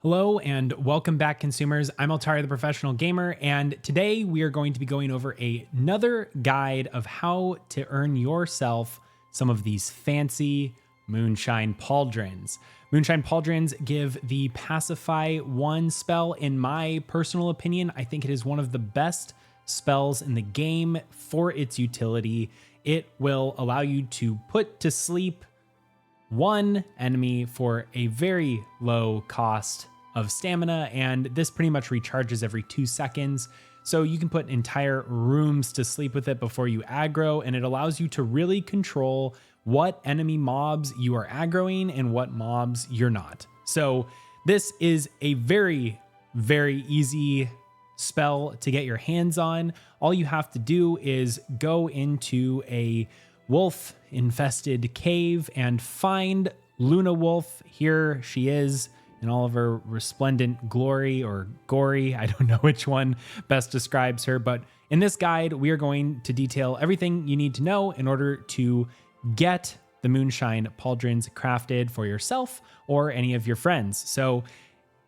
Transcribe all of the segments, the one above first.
Hello and welcome back, consumers. I'm Altari, the professional gamer, and today we are going to be going over another guide of how to earn yourself some of these fancy Moonshine Pauldrons. Moonshine Pauldrons give the Pacify 1 spell. In my personal opinion, I think it is one of the best spells in the game for its utility. It will allow you to put to sleep one enemy for a very low cost of stamina, and this pretty much recharges every 2 seconds. So you can put entire rooms to sleep with it before you aggro, and it allows you to really control what enemy mobs you are aggroing and what mobs you're not. So this is a very, very easy spell to get your hands on. All you have to do is go into a wolf infested cave and find Luna Wolf. Here she is in all of her resplendent glory, or gory. I don't know which one best describes her, but in this guide, we are going to detail everything you need to know in order to get the Moonshine Pauldrons crafted for yourself or any of your friends. So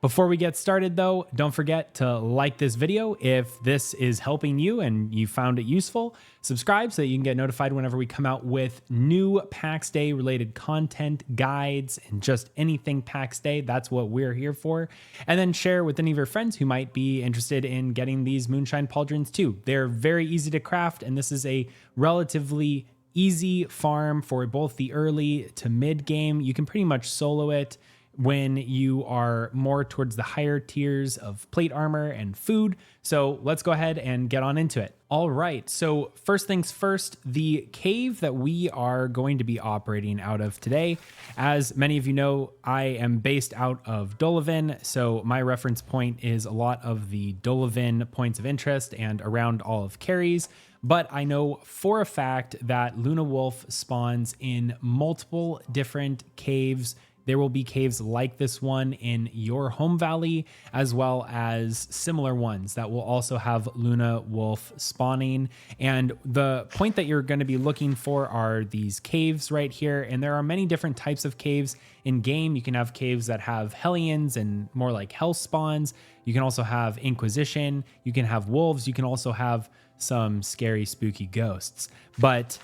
before we get started though, don't forget to like this video if this is helping you and you found it useful. Subscribe so that you can get notified whenever we come out with new PAX Day related content, guides, and just anything PAX Day. That's what we're here for. And then share with any of your friends who might be interested in getting these Moonshine Pauldrons too. They're very easy to craft, and this is a relatively easy farm for both the early to mid game. You can pretty much solo it when you are more towards the higher tiers of plate armor and food. So let's go ahead and get on into it. All right, so first things first, the cave that we are going to be operating out of today. As many of you know, I am based out of Dolavan, so my reference point is a lot of the Dolavan points of interest and around all of Caries. But I know for a fact that Luna Wolf spawns in multiple different caves. There will be caves like this one in your home valley, as well as similar ones that will also have Luna Wolf spawning. And the point that you're going to be looking for are these caves right here. And there are many different types of caves in game. You can have caves that have Hellions and more like hell spawns. You can also have Inquisition. You can have wolves. You can also have some scary, spooky ghosts. But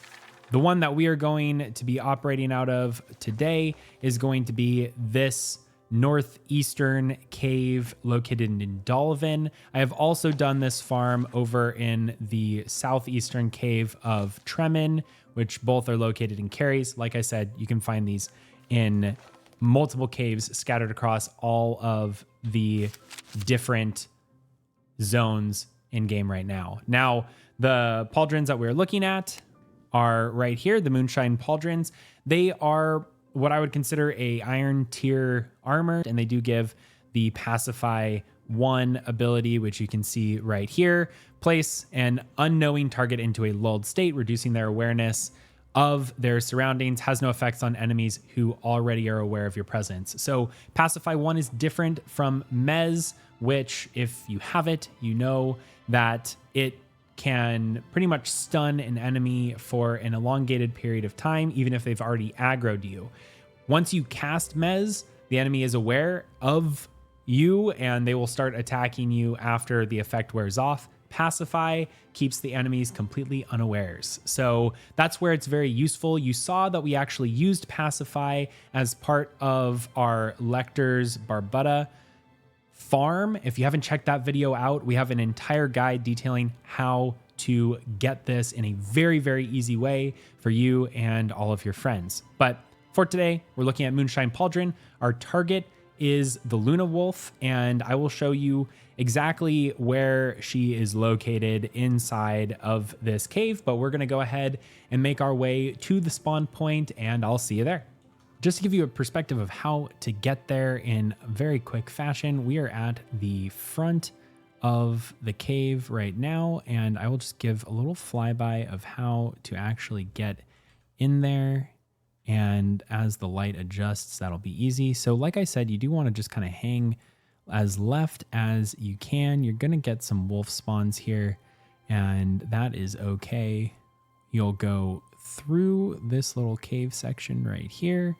the one that we are going to be operating out of today is going to be this northeastern cave located in Dolavan. I have also done this farm over in the southeastern cave of Tremin, which both are located in Caries. Like I said, you can find these in multiple caves scattered across all of the different zones in game right now. Now, the pauldrons that we're looking at are right here, the Moonshine Pauldrons. They are what I would consider a iron tier armor, and they do give the Pacify 1 ability, which you can see right here. Place an unknowing target into a lulled state, reducing their awareness of their surroundings. Has no effects on enemies who already are aware of your presence. So Pacify 1 is different from Mez, which if you have it, you know that it can pretty much stun an enemy for an elongated period of time, even if they've already aggroed you. Once you cast Mez, the enemy is aware of you and they will start attacking you after the effect wears off. Pacify keeps the enemies completely unawares. So that's where it's very useful. You saw that we actually used Pacify as part of our Lector's Barbuda farm. If you haven't checked that video out, we have an entire guide detailing how to get this in a very, very easy way for you and all of your friends. But for today, we're looking at Moonshine Pauldron. Our target is the Luna Wolf, and I will show you exactly where she is located inside of this cave, but we're going to go ahead and make our way to the spawn point, and I'll see you there. Just to give you a perspective of how to get there in a very quick fashion, we are at the front of the cave right now, and I will just give a little flyby of how to actually get in there. And as the light adjusts, that'll be easy. So like I said, you do want to just kind of hang as left as you can. You're going to get some wolf spawns here, and that is okay. You'll go through this little cave section right here,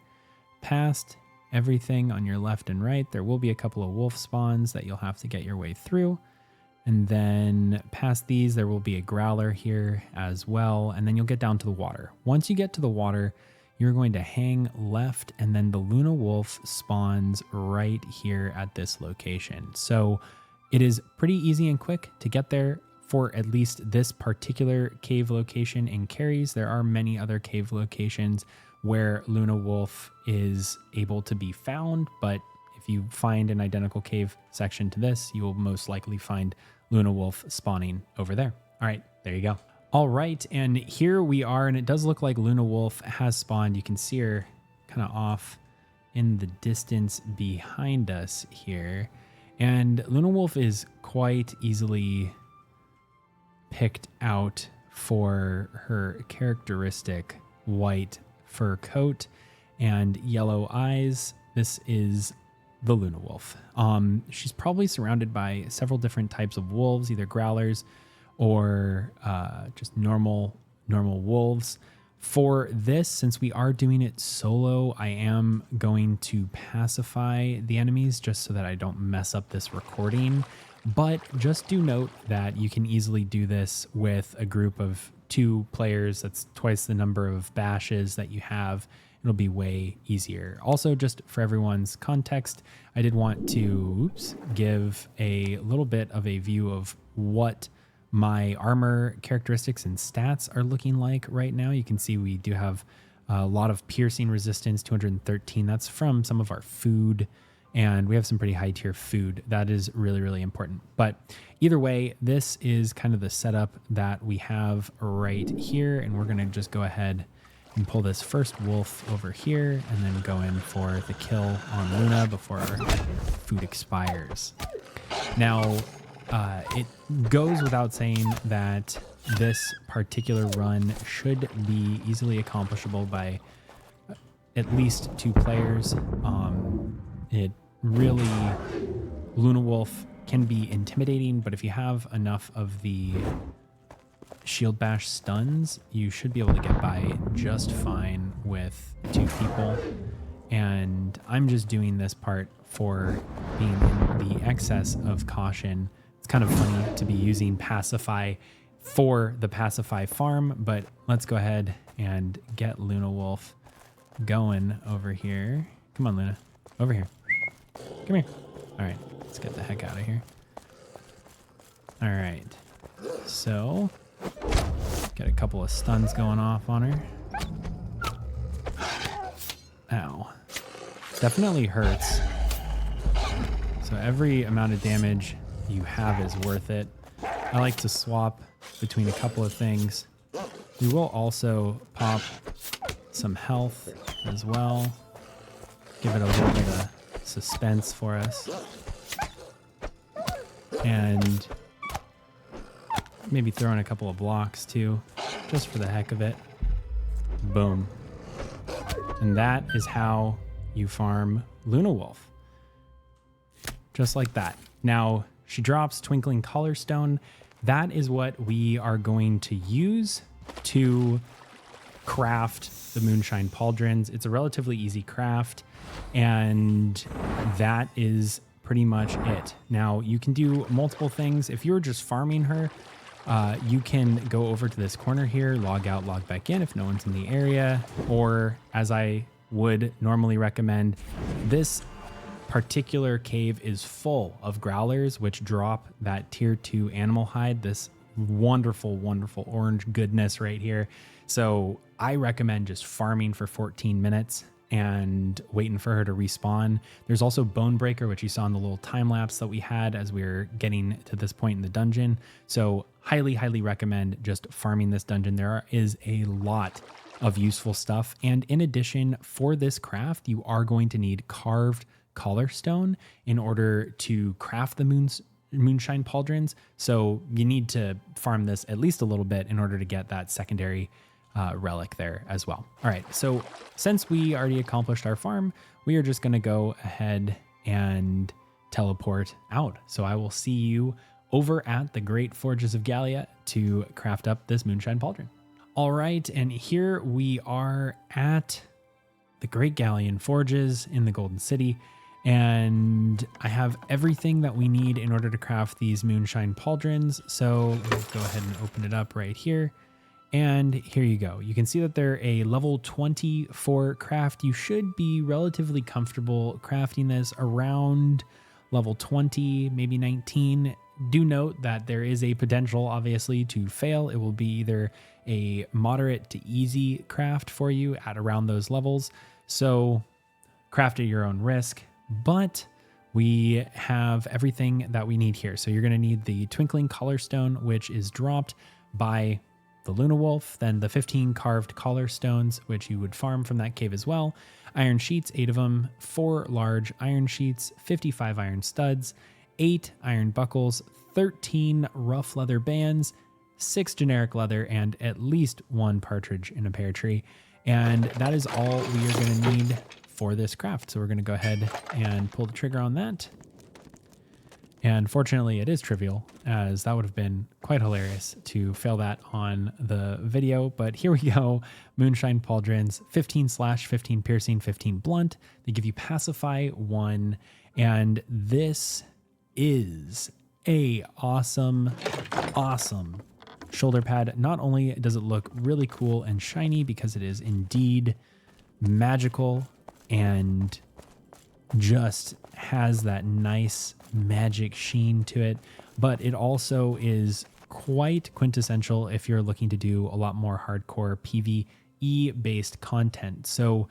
past everything on your left and right. There will be a couple of wolf spawns that you'll have to get your way through. And then past these, there will be a growler here as well. And then you'll get down to the water. Once you get to the water, you're going to hang left, and then the Luna Wolf spawns right here at this location. So it is pretty easy and quick to get there for at least this particular cave location in Caries. There are many other cave locations where Luna Wolf is able to be found, but if you find an identical cave section to this, you will most likely find Luna Wolf spawning over there. All right, there you go. All right, and here we are, and it does look like Luna Wolf has spawned. You can see her kind of off in the distance behind us here. And Luna Wolf is quite easily picked out for her characteristic white fur coat and yellow eyes. This is the Luna Wolf. She's probably surrounded by several different types of wolves, either growlers or just normal wolves. For this, since we are doing it solo, I am going to pacify the enemies just so that I don't mess up this recording. But just do note that you can easily do this with a group of 2 players. That's twice the number of bashes that you have. It'll be way easier. Also, just for everyone's context, I did want to give a little bit of a view of what my armor characteristics and stats are looking like right now. You can see we do have a lot of piercing resistance, 213. That's from some of our food, and we have some pretty high tier food. That is really, really important. But either way, this is kind of the setup that we have right here, and we're going to just go ahead and pull this first wolf over here and then go in for the kill on Luna before our food expires. Now, it goes without saying that this particular run should be easily accomplishable by at least 2 players. It really, Luna Wolf can be intimidating, but if you have enough of the shield bash stuns, you should be able to get by just fine with 2 people. And I'm just doing this part for being in the excess of caution. It's kind of funny to be using Pacify for the Pacify farm, but let's go ahead and get Luna Wolf going over here. Come on, Luna. Over here. Come here. All right, let's get the heck out of here. All right. So, get a couple of stuns going off on her. Ow. Definitely hurts. So every amount of damage you have is worth it. I like to swap between a couple of things. We will also pop some health as well. Give it a little bit of suspense for us. And maybe throw in a couple of blocks too, just for the heck of it. Boom. And that is how you farm Luna Wolf. Just like that. Now, she drops Twinkling Collarstone. That is what we are going to use to craft the Moonshine Pauldrons. It's a relatively easy craft, and that is pretty much it. Now, you can do multiple things. If you're just farming her, you can go over to this corner here, log out, log back in if no one's in the area, or as I would normally recommend, this particular cave is full of growlers, which drop that tier 2 animal hide, this wonderful, wonderful orange goodness right here. So I recommend just farming for 14 minutes and waiting for her to respawn. There's also Bonebreaker, which you saw in the little time lapse that we had as we were getting to this point in the dungeon. So highly, highly recommend just farming this dungeon. There is a lot of useful stuff. And in addition, for this craft, you are going to need carved Collarstone in order to craft the Moonshine Pauldrons. So you need to farm this at least a little bit in order to get that secondary relic there as well. All right, so since we already accomplished our farm, we are just going to go ahead and teleport out. So I will see you over at the Great Forges of Gallia to craft up this Moonshine Pauldron. All right, and here we are at the Great Galleon Forges in the Golden City. And I have everything that we need in order to craft these Moonshine Pauldrons. So let's go ahead and open it up right here. And here you go. You can see that they're a level 24 craft. You should be relatively comfortable crafting this around level 20, maybe 19. Do note that there is a potential, obviously, to fail. It will be either a moderate to easy craft for you at around those levels. So craft at your own risk. But we have everything that we need here. So you're going to need the Twinkling Collar Stone, which is dropped by the Luna Wolf, then the 15 carved collar stones, which you would farm from that cave as well. Iron sheets, 8 of them, 4 large iron sheets, 55 iron studs, 8 iron buckles, 13 rough leather bands, 6 generic leather, and at least 1 partridge in a pear tree. And that is all we are going to need for this craft. So we're going to go ahead and pull the trigger on that. And fortunately it is trivial, as that would have been quite hilarious to fail that on the video. But here we go. Moonshine Pauldrons, 15/15 piercing, 15 blunt. They give you pacify 1. And this is a awesome shoulder pad. Not only does it look really cool and shiny because it is indeed magical and just has that nice magic sheen to it, but it also is quite quintessential if you're looking to do a lot more hardcore PvE based content. So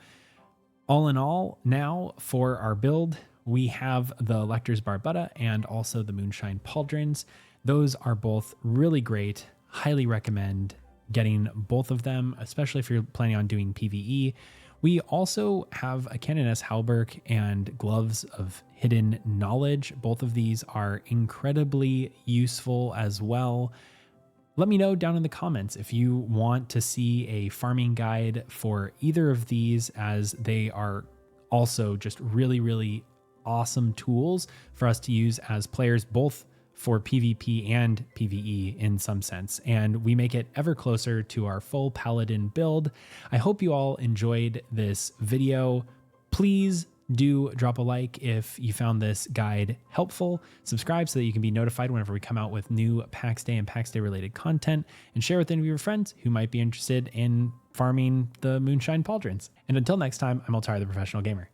all in all, now for our build, we have the Lecter's Barbetta and also the Moonshine Pauldrons. Those are both really great. Highly recommend getting both of them, especially if you're planning on doing PvE. We also have a Canoness Halberg and Gloves of Hidden Knowledge. Both of these are incredibly useful as well. Let me know down in the comments if you want to see a farming guide for either of these, as they are also just really awesome tools for us to use as players, both for PvP and PvE in some sense, and we make it ever closer to our full Paladin build. I hope you all enjoyed this video. Please do drop a like if you found this guide helpful. Subscribe so that you can be notified whenever we come out with new PAX Day and PAX Day related content, and share with any of your friends who might be interested in farming the Moonshine Pauldrons. And until next time, I'm Altari the Professional Gamer.